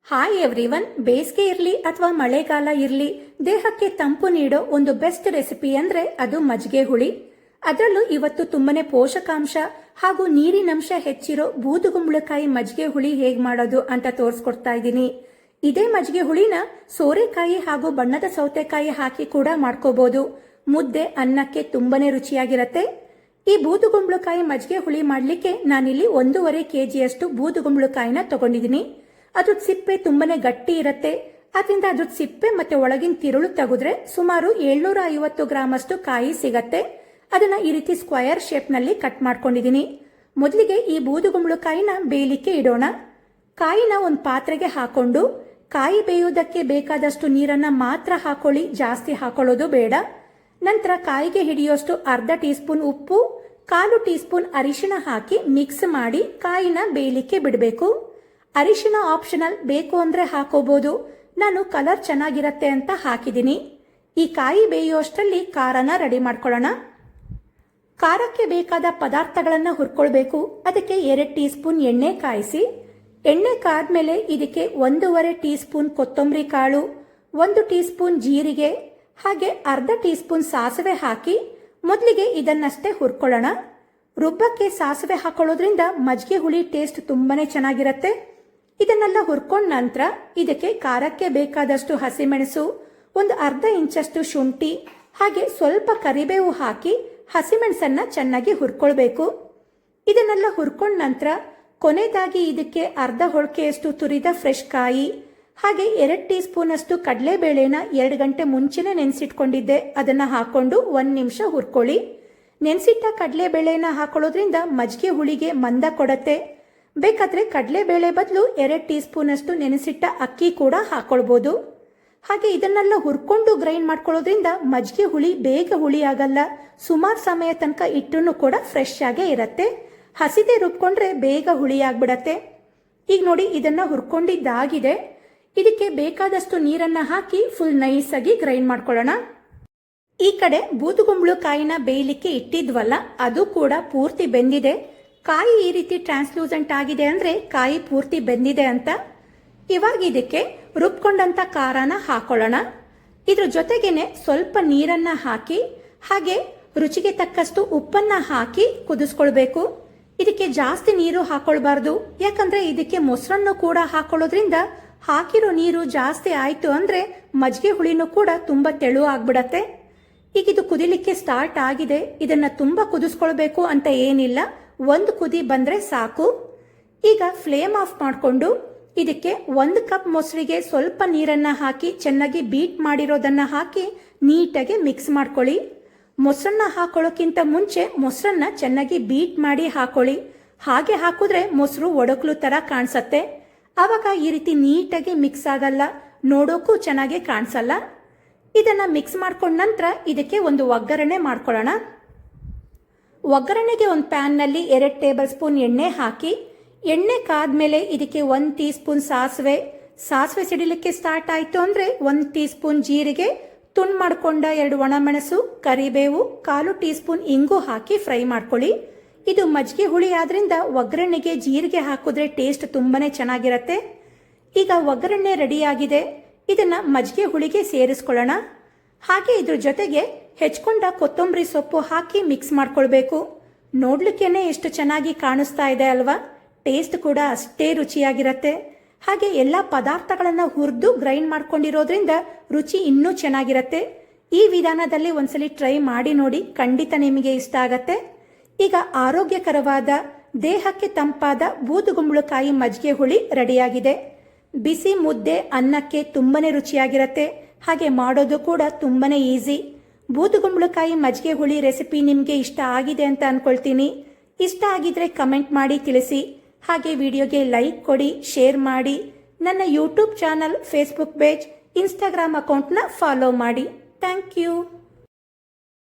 Hi everyone. ಬೇಸಿಗೆ ಇರಲಿ ಅಥವಾ ಮಳೆಗಾಲ ಇರಲಿ, ದೇಹಕ್ಕೆ ತಂಪು ನೀಡೋ ಒಂದು ಬೆಸ್ಟ್ ರೆಸಿಪಿ ಅಂದ್ರೆ ಅದು ಮಜ್ಜಿಗೆ ಹುಳಿ. ಅದರಲ್ಲೂ ಇವತ್ತು ತುಂಬಾನೇ ಪೋಷಕಾಂಶ ಹಾಗೂ ನೀರಿನಂಶ ಹೆಚ್ಚಿರೋ ಬೂದುಗುಂಬಳಕಾಯಿ ಮಜ್ಜಿಗೆ ಹುಳಿ ಹೇಗ್ ಮಾಡೋದು ಅಂತ ತೋರಿಸ್ಕೊಡ್ತಾ ಇದ್ದೀನಿ. ಇದೇ ಮಜ್ಜಿಗೆ ಹುಳಿನ ಸೋರೆಕಾಯಿ ಹಾಗೂ ಬಣ್ಣದ ಸೌತೆಕಾಯಿ ಹಾಕಿ ಕೂಡ ಮಾಡ್ಕೋಬಹುದು. ಮುದ್ದೆ ಅನ್ನಕ್ಕೆ ತುಂಬಾನೇ ರುಚಿಯಾಗಿರತ್ತೆ. ಈ ಬೂದುಗುಂಬಳಕಾಯಿ ಮಜ್ಜಿಗೆ ಹುಳಿ ಮಾಡ್ಲಿಕ್ಕೆ ನಾನಿಲ್ಲಿ 1.5 kg ಬೂದುಗುಂಬಳಕಾಯಿನ ತಗೊಂಡಿದ್ದೀನಿ. ಅದ್ರ ಸಿಪ್ಪೆ ತುಂಬಾನೇ ಗಟ್ಟಿ ಇರುತ್ತೆ. ಅದರಿಂದ ಅದ್ರ ಸಿಪ್ಪೆ ಮತ್ತೆ ಒಳಗಿನ ತಿರುಳು ತೆಗೆದ್ರೆ ಸುಮಾರು 750 ಗ್ರಾಮ್ ಅಷ್ಟು ಕಾಯಿ ಸಿಗತ್ತೆ. ಅದನ್ನ ಈ ರೀತಿ ಸ್ಕ್ವಯರ್ ಶೇಪ್ ನಲ್ಲಿ ಕಟ್ ಮಾಡ್ಕೊಂಡಿದೀನಿ. ಮೊದಲಿಗೆ ಈ ಬೂದುಗುಂಬಳಕಾಯಿನ ಬೇಯಲಿಕ್ಕೆ ಇಡೋಣ. ಕಾಯಿನ ಒಂದು ಪಾತ್ರೆಗೆ ಹಾಕೊಂಡು ಕಾಯಿ ಬೇಯೋದಕ್ಕೆ ಬೇಕಾದಷ್ಟು ನೀರನ್ನ ಮಾತ್ರ ಹಾಕೊಳ್ಳಿ, ಜಾಸ್ತಿ ಹಾಕೊಳ್ಳೋದು ಬೇಡ. ನಂತರ ಕಾಯಿಗೆ ಹಿಡಿಯೋಷ್ಟು ಅರ್ಧ ಟೀ ಸ್ಪೂನ್ ಉಪ್ಪು, 1/4 ಟೀ ಸ್ಪೂನ್ ಅರಿಶಿಣ ಹಾಕಿ ಮಿಕ್ಸ್ ಮಾಡಿ ಕಾಯಿನ ಬೇಯಲಿಕ್ಕೆ ಬಿಡಬೇಕು. ಅರಿಶಿಣ ಆಪ್ಷನಲ್, ಬೇಕು ಅಂದ್ರೆ ಹಾಕೋಬಹುದು. ನಾನು ಕಲರ್ ಚೆನ್ನಾಗಿರತ್ತೆ ಅಂತ ಹಾಕಿದ್ದೀನಿ. ಈ ಕಾಯಿ ಬೇಯುವಷ್ಟರಲ್ಲಿ ಖಾರನ ರೆಡಿ ಮಾಡ್ಕೊಳ್ಳೋಣ. ಖಾರಕ್ಕೆ ಬೇಕಾದ ಪದಾರ್ಥಗಳನ್ನ ಹುರ್ಕೊಳ್ಬೇಕು. ಅದಕ್ಕೆ 2 ಟೀ ಸ್ಪೂನ್ ಎಣ್ಣೆ ಕಾಯಿಸಿ, ಎಣ್ಣೆ ಕಾದ್ಮೇಲೆ ಇದಕ್ಕೆ 1.5 ಟೀ ಸ್ಪೂನ್ ಕೊತ್ತಂಬರಿ ಕಾಳು, 1 ಟೀ ಸ್ಪೂನ್ ಜೀರಿಗೆ ಹಾಗೆ ಅರ್ಧ ಟೀ ಸ್ಪೂನ್ ಸಾಸಿವೆ ಹಾಕಿ ಮೊದಲಿಗೆ ಇದನ್ನಷ್ಟೇ ಹುರ್ಕೊಳ್ಳೋಣ. ರುಬ್ಬಕ್ಕೆ ಸಾಸಿವೆ ಹಾಕೊಳ್ಳೋದ್ರಿಂದ ಮಜ್ಜಿಗೆ ಹುಳಿ ಟೇಸ್ಟ್ ತುಂಬಾನೇ ಚೆನ್ನಾಗಿರತ್ತೆ. ಇದನ್ನೆಲ್ಲ ಹುರ್ಕೊಂಡ ನಂತರ ಇದಕ್ಕೆ ಖಾರಕ್ಕೆ ಬೇಕಾದಷ್ಟು ಹಸಿಮೆಣಸು, ಒಂದು ಅರ್ಧ ಇಂಚಷ್ಟು ಶುಂಠಿ ಹಾಗೆ ಸ್ವಲ್ಪ ಕರಿಬೇವು ಹಾಕಿ ಹಸಿಮೆಣಸನ್ನ ಚೆನ್ನಾಗಿ ಹುರ್ಕೊಳ್ಬೇಕು. ಇದನ್ನೆಲ್ಲ ಹುರ್ಕೊಂಡ ನಂತರ ಕೊನೆಯದಾಗಿ ಇದಕ್ಕೆ ಅರ್ಧ ಹೊಳಕೆಯಷ್ಟು ತುರಿದ ಫ್ರೆಶ್ ಕಾಯಿ ಹಾಗೆ 2 ಟೀ ಸ್ಪೂನ್ ಅಷ್ಟು ಕಡಲೆಬೇಳೆನ 2 ಗಂಟೆ ಮುಂಚೆನೆ ನೆನೆಸಿಟ್ಕೊಂಡಿದ್ದೆ, ಅದನ್ನ ಹಾಕೊಂಡು 1 ನಿಮಿಷ ಹುರ್ಕೊಳ್ಳಿ. ನೆನೆಸಿಟ್ಟ ಕಡಲೆಬೇಳೆನ ಹಾಕೊಳ್ಳೋದ್ರಿಂದ ಮಜ್ಜಿಗೆ ಹುಳಿಗೆ ಮಂದ ಕೊಡತ್ತೆ. ಬೇಕಾದ್ರೆ ಕಡಲೆಬೇಳೆ ಬದಲು 2 ಟೀ ಸ್ಪೂನ್ ಅಷ್ಟು ನೆನೆಸಿಟ್ಟ ಅಕ್ಕಿ ಕೂಡ ಹಾಕೊಳ್ಬಹುದು. ಹಾಗೆ ಇದನ್ನೆಲ್ಲ ಹುರ್ಕೊಂಡು ಗ್ರೈಂಡ್ ಮಾಡ್ಕೊಳ್ಳೋದ್ರಿಂದ ಮಜ್ಜಿಗೆ ಹುಳಿ ಬೇಗ ಹುಳಿ ಆಗಲ್ಲ. ಸುಮಾರು ಸಮಯ ತನಕ ಇಟ್ಟನ್ನು ಕೂಡ ಫ್ರೆಶ್ ಆಗೇ ಇರತ್ತೆ. ಹಸಿದೆ ರುಬ್ಕೊಂಡ್ರೆ ಬೇಗ ಹುಳಿ ಆಗ್ಬಿಡತ್ತೆ. ಈಗ ನೋಡಿ, ಇದನ್ನ ಹುರ್ಕೊಂಡಿದ್ದಾಗಿದೆ. ಇದಕ್ಕೆ ಬೇಕಾದಷ್ಟು ನೀರನ್ನ ಹಾಕಿ ಫುಲ್ ನೈಸ್ ಆಗಿ ಗ್ರೈಂಡ್ ಮಾಡ್ಕೊಳ್ಳೋಣ. ಈ ಕಡೆ ಬೂದುಗುಂಬಳಕಾಯಿನ ಬೇಯಲಿಕ್ಕೆ ಇಟ್ಟಿದ್ವಲ್ಲ, ಅದು ಕೂಡ ಪೂರ್ತಿ ಬೆಂದಿದೆ. ಕಾಯಿ ಈ ರೀತಿ ಟ್ರಾನ್ಸ್ಲೂಸೆಂಟ್ ಆಗಿದೆ ಅಂದ್ರೆ ಕಾಯಿ ಪೂರ್ತಿ ಬೆಂದಿದೆ ಅಂತ. ಇವಾಗ ಇದಕ್ಕೆ ರುಬ್ಕೊಂಡಂತ ಖಾರನ ಹಾಕೊಳ್ಳೋಣ. ಇದ್ರ ಜೊತೆಗೇನೆ ಸ್ವಲ್ಪ ನೀರನ್ನ ಹಾಕಿ ಹಾಗೆ ರುಚಿಗೆ ತಕ್ಕಷ್ಟು ಉಪ್ಪನ್ನ ಹಾಕಿ ಕುದಿಸ್ಕೊಳ್ಬೇಕು. ಇದಕ್ಕೆ ಜಾಸ್ತಿ ನೀರು ಹಾಕೊಳ್ಬಾರ್ದು, ಯಾಕಂದ್ರೆ ಇದಕ್ಕೆ ಮೊಸರನ್ನು ಕೂಡ ಹಾಕೊಳ್ಳೋದ್ರಿಂದ ಹಾಕಿರೋ ನೀರು ಜಾಸ್ತಿ ಆಯ್ತು ಅಂದ್ರೆ ಮಜ್ಜಿಗೆ ಹುಳಿನೂ ಕೂಡ ತುಂಬಾ ತೆಳು ಆಗ್ಬಿಡತ್ತೆ. ಈಗ ಇದು ಕುದಿಲಿಕ್ಕೆ ಸ್ಟಾರ್ಟ್ ಆಗಿದೆ. ಇದನ್ನ ತುಂಬಾ ಕುದಿಸ್ಕೊಳ್ಬೇಕು ಅಂತ ಏನಿಲ್ಲ, 1 ಕುದಿ ಬಂದ್ರೆ ಸಾಕು. ಈಗ ಫ್ಲೇಮ್ ಆಫ್ ಮಾಡಿಕೊಂಡು ಇದಕ್ಕೆ 1 ಕಪ್ ಮೊಸರಿಗೆ ಸ್ವಲ್ಪ ನೀರನ್ನ ಹಾಕಿ ಚೆನ್ನಾಗಿ ಬೀಟ್ ಮಾಡಿರೋದನ್ನ ಹಾಕಿ ನೀಟಾಗಿ ಮಿಕ್ಸ್ ಮಾಡ್ಕೊಳ್ಳಿ. ಮೊಸರನ್ನ ಹಾಕೊಳ್ಳೋಕ್ಕಿಂತ ಮುಂಚೆ ಮೊಸರನ್ನ ಚೆನ್ನಾಗಿ ಬೀಟ್ ಮಾಡಿ ಹಾಕೊಳ್ಳಿ. ಹಾಗೆ ಹಾಕಿದ್ರೆ ಮೊಸರು ಒಡಕ್ಲು ತರ ಕಾಣಿಸತ್ತೆ. ಆವಾಗ ಈ ರೀತಿ ನೀಟಾಗಿ ಮಿಕ್ಸ್ ಆಗಲ್ಲ, ನೋಡೋಕ್ಕೂ ಚೆನ್ನಾಗಿ ಕಾಣಿಸಲ್ಲ. ಇದನ್ನ ಮಿಕ್ಸ್ ಮಾಡ್ಕೊಂಡ ನಂತರ ಇದಕ್ಕೆ ಒಂದು ಒಗ್ಗರಣೆ ಮಾಡ್ಕೊಳ್ಳೋಣ. ಒಗ್ಗರಣೆಗೆ ಒಂದು ಪ್ಯಾನ್ನಲ್ಲಿ 2 ಟೇಬಲ್ ಸ್ಪೂನ್ ಎಣ್ಣೆ ಹಾಕಿ, ಎಣ್ಣೆ ಕಾದ್ಮೇಲೆ ಇದಕ್ಕೆ 1 ಟೀ ಸ್ಪೂನ್ ಸಾಸಿವೆ ಸಿಡಿಲಿಕ್ಕೆ ಸ್ಟಾರ್ಟ್ ಆಯ್ತು ಅಂದ್ರೆ 1 ಟೀ ಸ್ಪೂನ್ ಜೀರಿಗೆ, ತುಂಡು ಮಾಡ್ಕೊಂಡ 2 ಒಣಮೆಣಸು, ಕರಿಬೇವು, 1/4 ಟೀ ಸ್ಪೂನ್ ಇಂಗು ಹಾಕಿ ಫ್ರೈ ಮಾಡ್ಕೊಳ್ಳಿ. ಇದು ಮಜ್ಜಿಗೆ ಹುಳಿ ಆದ್ರಿಂದ ಒಗ್ಗರಣೆಗೆ ಜೀರಿಗೆ ಹಾಕಿದ್ರೆ ಟೇಸ್ಟ್ ತುಂಬಾನೇ ಚೆನ್ನಾಗಿರತ್ತೆ. ಈಗ ಒಗ್ಗರಣೆ ರೆಡಿ ಆಗಿದೆ. ಇದನ್ನ ಮಜ್ಜಿಗೆ ಹುಳಿಗೆ ಸೇರಿಸ್ಕೊಳ್ಳೋಣ. ಹಾಗೆ ಇದ್ರ ಜೊತೆಗೆ ಹೆಚ್ಕೊಂಡ ಕೊತ್ತಂಬರಿ ಸೊಪ್ಪು ಹಾಕಿ ಮಿಕ್ಸ್ ಮಾಡ್ಕೊಳ್ಬೇಕು. ನೋಡ್ಲಿಕ್ಕೇನೆ ಎಷ್ಟು ಚೆನ್ನಾಗಿ ಕಾಣಿಸ್ತಾ ಇದೆ ಅಲ್ವಾ? ಟೇಸ್ಟ್ ಕೂಡ ಅಷ್ಟೇ ರುಚಿಯಾಗಿರತ್ತೆ. ಹಾಗೆ ಎಲ್ಲ ಪದಾರ್ಥಗಳನ್ನ ಹುರಿದು ಗ್ರೈಂಡ್ ಮಾಡ್ಕೊಂಡಿರೋದ್ರಿಂದ ರುಚಿ ಇನ್ನೂ ಚೆನ್ನಾಗಿರತ್ತೆ. ಈ ವಿಧಾನದಲ್ಲಿ ಒಂದ್ಸಲಿ ಟ್ರೈ ಮಾಡಿ ನೋಡಿ, ಖಂಡಿತ ನಿಮಗೆ ಇಷ್ಟ ಆಗತ್ತೆ. ಈಗ ಆರೋಗ್ಯಕರವಾದ ದೇಹಕ್ಕೆ ತಂಪಾದ ಬೂದುಗುಂಬಳಕಾಯಿ ಮಜ್ಜಿಗೆ ಹುಳಿ ರೆಡಿಯಾಗಿದೆ. ಬಿಸಿ ಮುದ್ದೆ ಅನ್ನಕ್ಕೆ ತುಂಬಾನೇ ರುಚಿಯಾಗಿರತ್ತೆ. ಹಾಗೆ ಮಾಡೋದು ಕೂಡ ತುಂಬಾನೇ ಈಸಿ. ಬೂದುಗುಂಬಳಕಾಯಿ ಮಜ್ಜಿಗೆ ಹುಳಿ ರೆಸಿಪಿ ನಿಮಗೆ ಇಷ್ಟ ಆಗಿದೆ ಅಂತ ಅನ್ಕೊಳ್ತೀನಿ. ಇಷ್ಟ ಆಗಿದ್ರೆ ಕಮೆಂಟ್ ಮಾಡಿ ತಿಳಿಸಿ. ಹಾಗೆ ವಿಡಿಯೋಗೆ ಲೈಕ್ ಕೊಡಿ, ಶೇರ್ ಮಾಡಿ. ನನ್ನ YouTube channel, Facebook page, Instagram ಅಕೌಂಟ್ನ ಫಾಲೋ ಮಾಡಿ. Thank you.